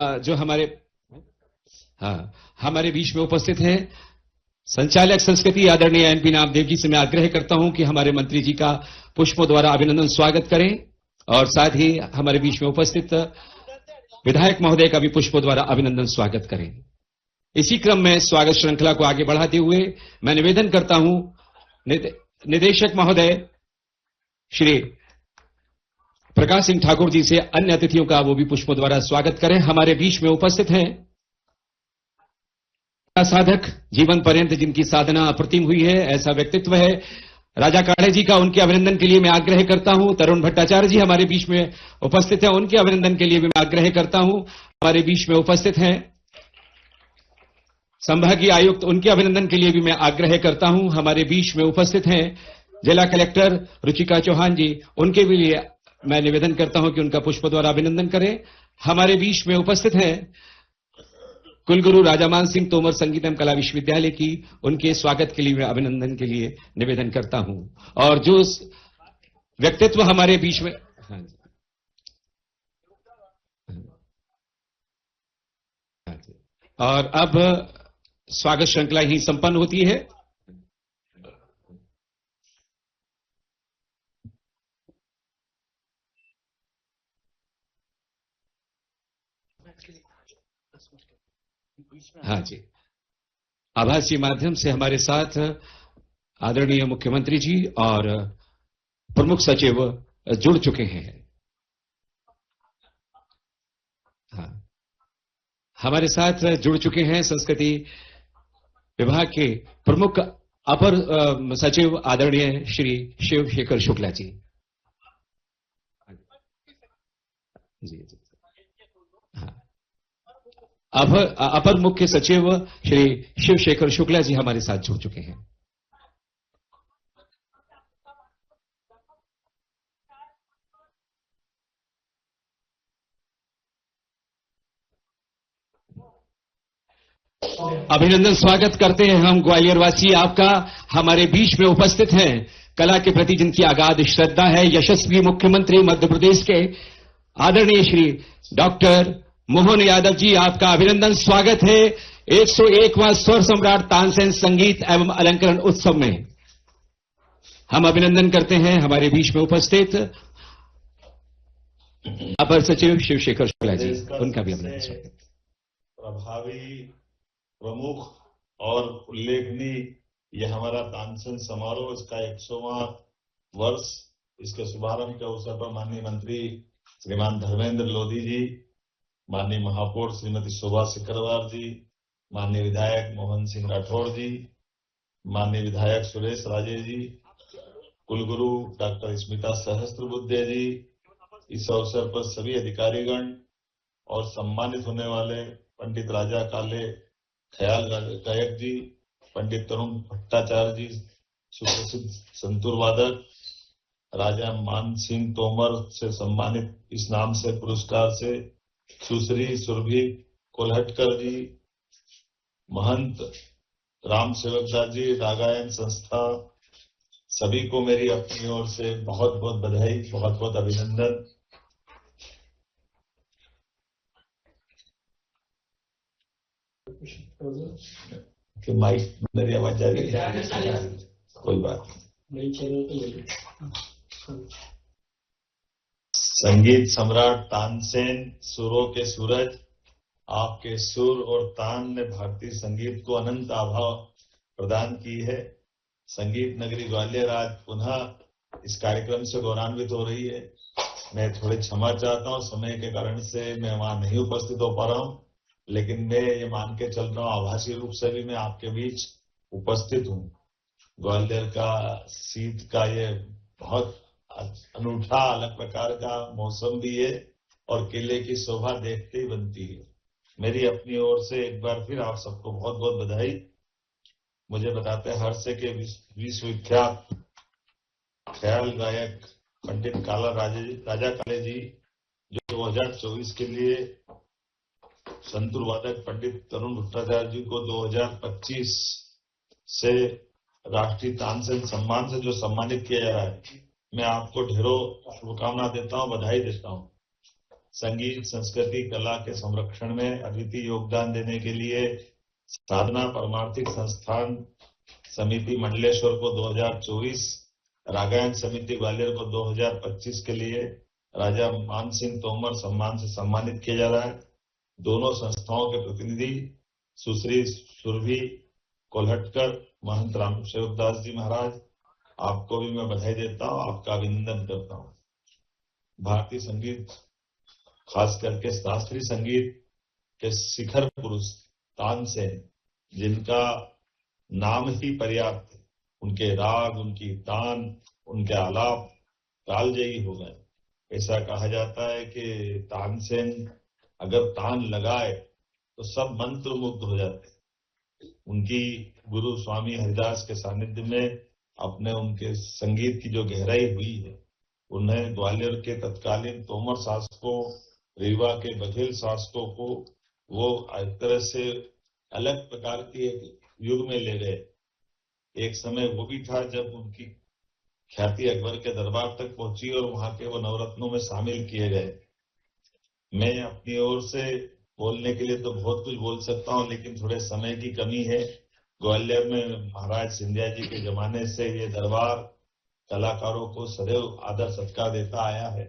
जो हमारे बीच में उपस्थित हैं संचालक संस्कृति आदरणीय एनपी नामदेव जी से मैं आग्रह करता हूं कि हमारे मंत्री जी का पुष्पों द्वारा अभिनंदन स्वागत करें और साथ ही हमारे बीच में उपस्थित विधायक महोदय का भी पुष्पों द्वारा अभिनंदन स्वागत करें। इसी क्रम में स्वागत श्रृंखला को आगे बढ़ाते हुए मैं निवेदन करता हूं निदेशक महोदय श्री प्रकाश सिंह ठाकुर जी से अन्य अतिथियों का वो भी पुष्पों द्वारा स्वागत करें। हमारे बीच में उपस्थित हैं साधक जीवन पर्यंत जिनकी साधना अप्रतिम हुई है, ऐसा व्यक्तित्व है राजा काढ़े जी का, उनके अभिनंदन के लिए मैं आग्रह करता हूं। तरुण भट्टाचार्य जी हमारे बीच में उपस्थित हैं, उनके अभिनंदन के लिए भी मैं आग्रह करता हूं। हमारे बीच में उपस्थित हैं संभागीय आयुक्त, उनके अभिनंदन के लिए भी मैं आग्रह करता हूं। हमारे बीच में उपस्थित हैं जिला कलेक्टर रुचिका चौहान जी, उनके भी लिए मैं निवेदन करता हूं कि उनका पुष्प द्वारा अभिनंदन करें। हमारे बीच में उपस्थित हैं कुलगुरु राजामान सिंह तोमर संगीत एवं कला विश्वविद्यालय की, उनके स्वागत के लिए मैं अभिनंदन के लिए निवेदन करता हूं। और जो व्यक्तित्व हमारे बीच में और अब स्वागत श्रृंखला ही संपन्न होती है। हाँ जी, आभासी माध्यम से हमारे साथ आदरणीय मुख्यमंत्री जी और प्रमुख सचिव जुड़ चुके हैं। हाँ, हमारे साथ जुड़ चुके हैं संस्कृति विभाग के प्रमुख अपर सचिव आदरणीय श्री शिव शेखर शुक्ला जी। जी हाँ, अपर मुख्य सचिव श्री शिव शेखर शुक्ला जी हमारे साथ जुड़ चुके हैं। अभिनंदन स्वागत करते हैं हम ग्वालियर वासी आपका। हमारे बीच में उपस्थित हैं कला के प्रति जिनकी अगाध श्रद्धा है, यशस्वी मुख्यमंत्री मध्य प्रदेश के आदरणीय श्री डॉक्टर मोहन यादव जी, आपका अभिनंदन स्वागत है 101वां स्वर सम्राट तानसेन संगीत एवं अलंकरण उत्सव में। हम अभिनंदन करते हैं हमारे बीच में उपस्थित अपर सचिव शिवशेखर शुक्ला जी, उनका भी अभिनंदन स्वागत। प्रभावी, प्रमुख और उल्लेखनीय यह हमारा तानसेन समारोह, इसका 100वां वर्ष, इसके शुभारंभ के अवसर पर माननीय मंत्री श्रीमान धर्मेंद्र लोधी जी, माननीय महापौर श्रीमती शोभा सिकरवार जी, माननीय विधायक मोहन सिंह राठौड़ जी, माननीय विधायक सुरेश राजे जी, कुलगुरु डॉक्टर स्मिता सहस्त्रबुद्धे जी, इस अवसर पर सभी अधिकारीगण और सम्मानित होने वाले पंडित राजा काले ख्याल गायक जी, पंडित तरुण भट्टाचार्य जी, सुप्रसिद्ध संतूर वादक, राजा मान सिंह तोमर से सम्मानित इस नाम से पुरस्कार से सुश्री सुरभि कोल्हटकर जी, महंत राम सेवक दास जी, रागायन संस्था, सभी को मेरी अपनी ओर से बहुत बहुत बधाई, बहुत बहुत अभिनंदन। कि माइक मेरी आवाज जा रही है? कोई बात नहीं। संगीत सम्राट तानसेन, सुरों के सूरज, आपके सुर और तान ने भारतीय संगीत को अनंत आभा प्रदान की है। संगीत नगरी ग्वालियर आज पुनः इस कार्यक्रम से गौरवान्वित हो रही है। मैं थोड़ी क्षमा चाहता हूँ, समय के कारण से मैं वहां नहीं उपस्थित हो पा रहा हूँ, लेकिन मैं ये मान के चल रहा हूँ आभासी रूप से भी मैं आपके बीच उपस्थित हूँ। ग्वालियर का शीत का ये बहुत अनूठा अलग प्रकार का मौसम भी है और किले की शोभा देखते ही बनती है। मेरी अपनी ओर से एक बार फिर आप सबको बहुत बहुत बधाई। मुझे बताते हैं हर्ष के विश्वविख्यात ख्याल गायक पंडित राजा काले जी, जो 2024 के लिए संतूर वादक पंडित तरुण भट्टाचार्य जी को 2025 से राष्ट्रीय तानसेन सम्मान से जो सम्मानित किया जा रहा है, मैं आपको ढेरों शुभकामना देता हूं, बधाई देता हूं। संगीत, संस्कृति, कला के संरक्षण में अद्वितीय योगदान देने के लिए साधना परमार्थिक संस्थान समिति मंडलेश्वर को 2024, रागायन समिति ग्वालियर को 2025 के लिए राजा मान सिंह तोमर सम्मान से सम्मानित किया जा रहा है। दोनों संस्थाओं के प्रतिनिधि सुश्री सुरभि कोल्हटकर, महंत राम सेवकदास जी महाराज, आपको भी मैं बधाई देता हूं, आपका अभिनंदन करता हूं। भारतीय संगीत, खास करके शास्त्रीय संगीत के शिखर पुरुष तानसेन, जिनका नाम ही पर्याप्त है, उनके राग, उनकी तान, उनके आलाप कालजयी हो गए। ऐसा कहा जाता है कि तानसेन अगर तान लगाए तो सब मंत्र मुग्ध हो जाते। उनकी गुरु स्वामी हरिदास के सानिध्य में अपने उनके संगीत की जो गहराई हुई है, उन्हें ग्वालियर के तत्कालीन तोमर शासकों, रीवा के बघेल शासकों को वो एक तरह से अलग प्रकार के एक युग में ले गए। एक समय वो भी था जब उनकी ख्याति अकबर के दरबार तक पहुंची और वहां के वो नवरत्नों में शामिल किए गए। मैं अपनी ओर से बोलने के लिए तो बहुत कुछ बोल सकता हूं, लेकिन थोड़े समय की कमी है। ग्वालियर में महाराज सिंधिया जी के जमाने से ये दरबार कलाकारों को सदैव आदर सत्कार देता आया है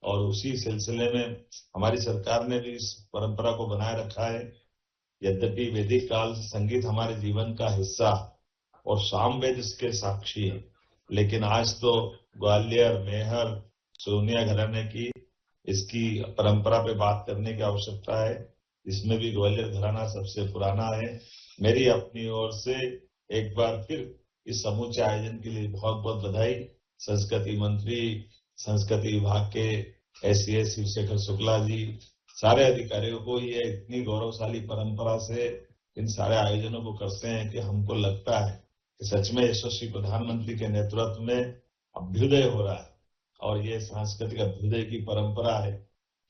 और उसी सिलसिले में हमारी सरकार ने भी इस परंपरा को बनाए रखा है। यद्यपि वैदिक काल से संगीत हमारे जीवन का हिस्सा और सामवेद इसके साक्षी है, लेकिन आज तो ग्वालियर, मेहर, सोनिया घराने की इसकी परंपरा पे बात करने की आवश्यकता है। इसमें भी ग्वालियर घराना सबसे पुराना है। मेरी अपनी ओर से एक बार फिर इस समूचे आयोजन के लिए बहुत बहुत बधाई। संस्कृति मंत्री, संस्कृति विभाग के एससीएस शिवशेखर शुक्ला जी, सारे अधिकारियों को ये इतनी गौरवशाली परंपरा से इन सारे आयोजनों को करते हैं कि हमको लगता है कि सच में यशस्वी प्रधानमंत्री के नेतृत्व में अभ्युदय हो रहा है और ये सांस्कृतिक अभ्युदय की परंपरा है।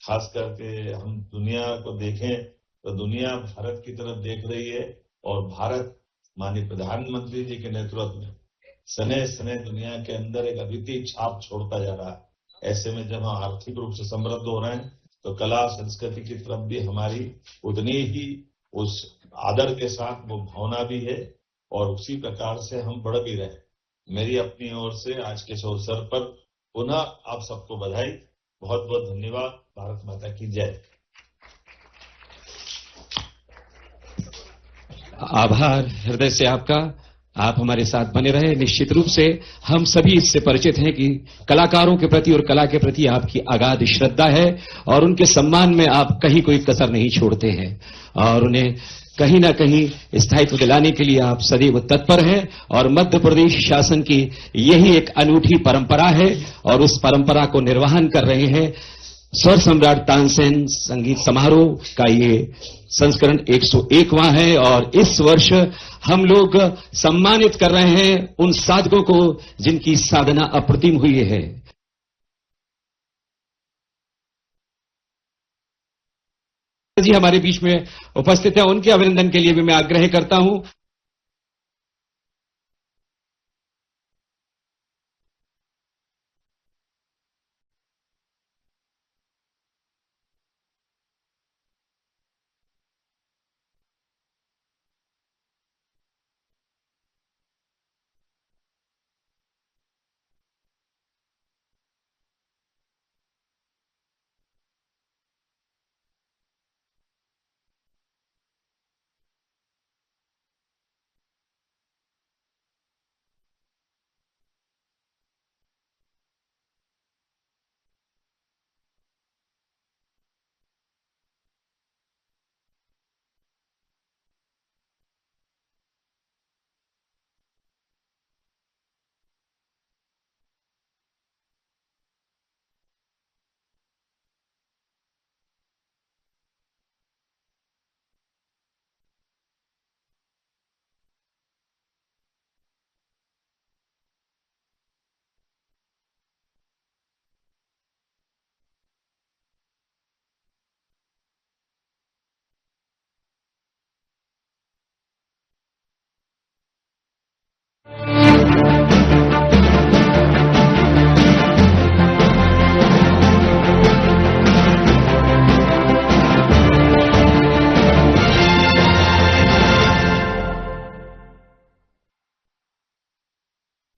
खास करके हम दुनिया को देखें तो दुनिया भारत की तरफ देख रही है और भारत माननीय प्रधानमंत्री जी के नेतृत्व में सने सने दुनिया के अंदर एक अद्वितीय छाप छोड़ता जा रहा है। ऐसे में जब हम आर्थिक रूप से समृद्ध हो रहे हैं तो कला संस्कृति की तरफ भी हमारी उतनी ही उस आदर के साथ वो भावना भी है और उसी प्रकार से हम बढ़ भी रहे। मेरी अपनी ओर से आज के इस अवसर पर पुनः आप सबको बधाई, बहुत बहुत धन्यवाद। भारत माता की जय। आभार हृदय से आपका। आप हमारे साथ बने रहे। निश्चित रूप से हम सभी इससे परिचित हैं कि कलाकारों के प्रति और कला के प्रति आपकी अगाध श्रद्धा है और उनके सम्मान में आप कहीं कोई कसर नहीं छोड़ते हैं और उन्हें कहीं ना कहीं स्थायित्व दिलाने के लिए आप सदैव तत्पर हैं और मध्य प्रदेश शासन की यही एक अनूठी परंपरा है और उस परंपरा को निर्वहन कर रहे हैं। स्वर सम्राट तानसेन संगीत समारोह का ये संस्करण 101वां है और इस वर्ष हम लोग सम्मानित कर रहे हैं उन साधकों को जिनकी साधना अप्रतिम हुई है। जी हमारे बीच में उपस्थित है, उनके अभिनंदन के लिए भी मैं आग्रह करता हूं।